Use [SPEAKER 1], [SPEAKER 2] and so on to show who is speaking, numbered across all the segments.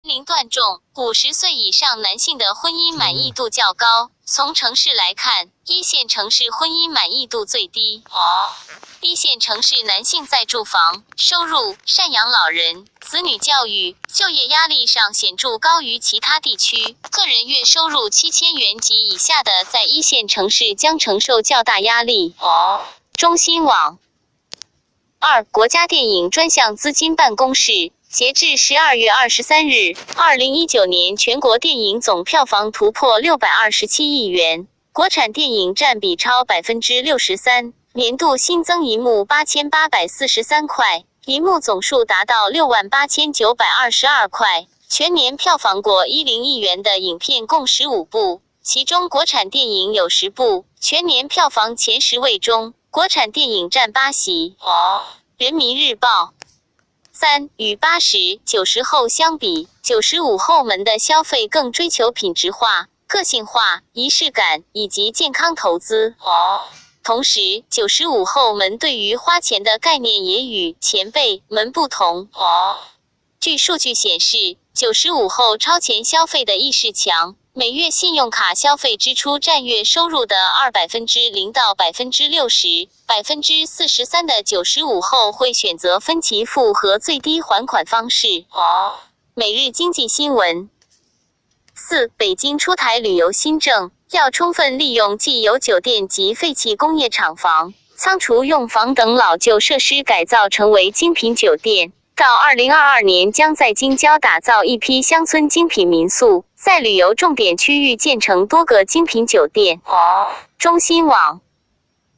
[SPEAKER 1] 龄段重，50岁以上男性的婚姻满意度较高。从城市来看，1线城市婚姻满意度最低。1线城市男性在住房、收入、赡养老人、子女教育、就业压力上显著高于其他地区。个人月收入7000元及以下的，在1线城市将承受较大压力。中新网。2. 国家电影专项资金办公室截至12月23日，2019年全国电影总票房突破627亿元，国产电影占比超 63%， 年度新增银幕8843块，银幕总数达到68922块，全年票房过10亿元的影片共15部，其中国产电影有10部，全年票房前10位中，国产电影占8席。人民日报。3. 与80、90后相比，95后们的消费更追求品质化、个性化、仪式感以及健康投资。同时，95后们对于花钱的概念也与前辈们不同。据数据显示，95后超前消费的意识强，每月信用卡消费支出占月收入的0%到60%，43%的95后会选择分期付和最低还款方式。每日经济新闻。4. 北京出台旅游新政，要充分利用既有酒店及废弃工业厂房、仓储用房等老旧设施改造成为精品酒店。到2022年将在京郊打造一批乡村精品民宿，在旅游重点区域建成多个精品酒店。中新网。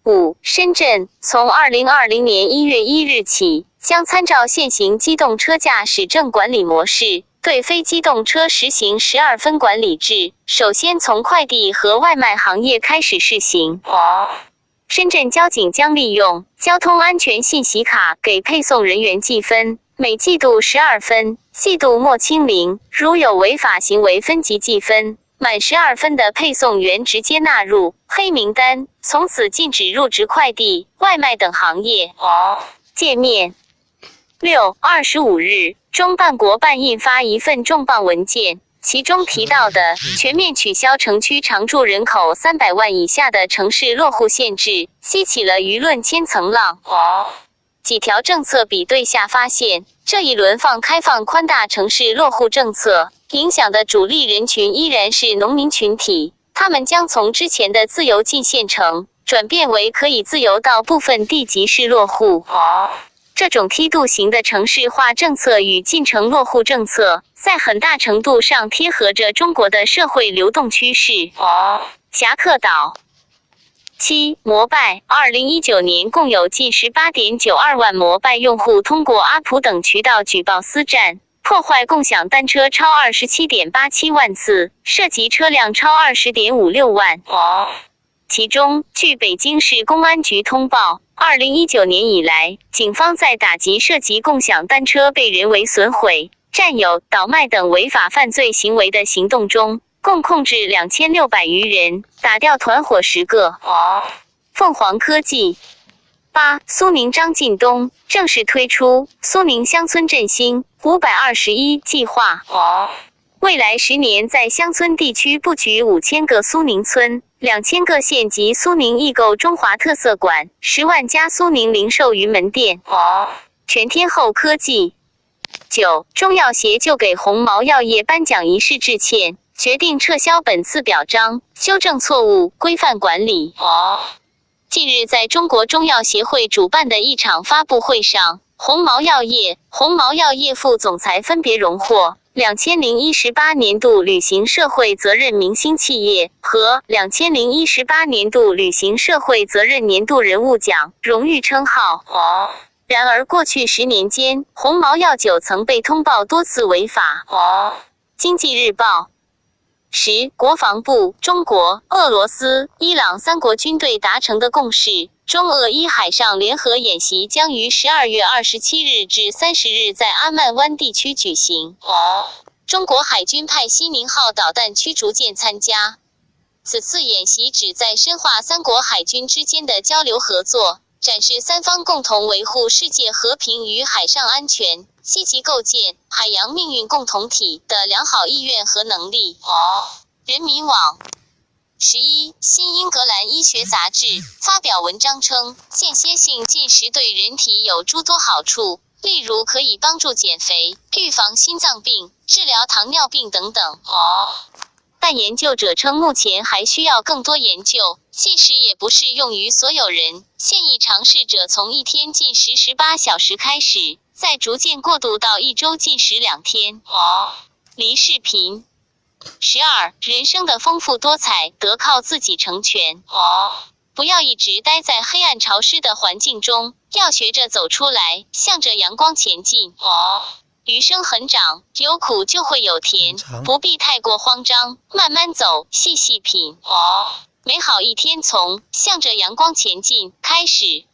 [SPEAKER 1] 5. 深圳从2020年1月1日起，将参照现行机动车驾驶证管理模式，对非机动车实行12分管理制，首先从快递和外卖行业开始试行。深圳交警将利用交通安全信息卡给配送人员计分，每季度12分，季度末清零，如有违法行为分级计分，满12分的配送员直接纳入黑名单，从此禁止入职快递、外卖等行业。界面。6. 25日，中办国办印发一份重磅文件，其中提到的全面取消城区常住人口300万以下的城市落户限制，激起了舆论千层浪。几条政策比对下发现，这一轮开放宽大城市落户政策，影响的主力人群依然是农民群体，他们将从之前的自由进县城，转变为可以自由到部分地级市落户。这种梯度型的城市化政策与进城落户政策，在很大程度上贴合着中国的社会流动趋势。侠客岛。7. 摩拜2019年共有近18.92万摩拜用户通过阿普等渠道举报私占，破坏共享单车超27.87万次，涉及车辆超20.56万。其中，据北京市公安局通报，2019年以来，警方在打击涉及共享单车被人为损毁、占有、倒卖等违法犯罪行为的行动中，共控制2600余人，打掉团伙10个。凤凰科技。8. 苏宁张近东正式推出苏宁乡村振兴521计划。未来10年在乡村地区布局5000个苏宁村、2000个县级苏宁易购中华特色馆、10万家苏宁零售云门店。全天候科技。9. 中药协就给鸿茅药业颁奖仪式致歉，决定撤销本次表彰，修正错误，规范管理。近日在中国中药协会主办的一场发布会上，鸿茅药业副总裁分别荣获2018年度履行社会责任明星企业和2018年度履行社会责任年度人物奖荣誉称号。然而过去10年间，鸿茅药酒曾被通报多次违法。经济日报。10. 国防部、中国、俄罗斯、伊朗3国军队达成的共识，中俄伊海上联合演习将于12月27日至30日在阿曼湾地区举行。中国海军派西宁号导弹驱逐舰参加。此次演习旨在深化3国海军之间的交流合作，展示三方共同维护世界和平与海上安全，积极构建海洋命运共同体的良好意愿和能力。人民网11新英格兰医学杂志发表文章称，间歇性进食对人体有诸多好处，例如可以帮助减肥、预防心脏病、治疗糖尿病等等。但研究者称，目前还需要更多研究，进食也不适用于所有人，建议尝试者从一天进食18小时开始，再逐渐过渡到一周进食2天。离视频12人生的丰富多彩得靠自己成全。不要一直待在黑暗潮湿的环境中，要学着走出来，向着阳光前进。余生很长，有苦就会有甜，不必太过慌张，慢慢走，细细品。美好一天从向着阳光前进开始。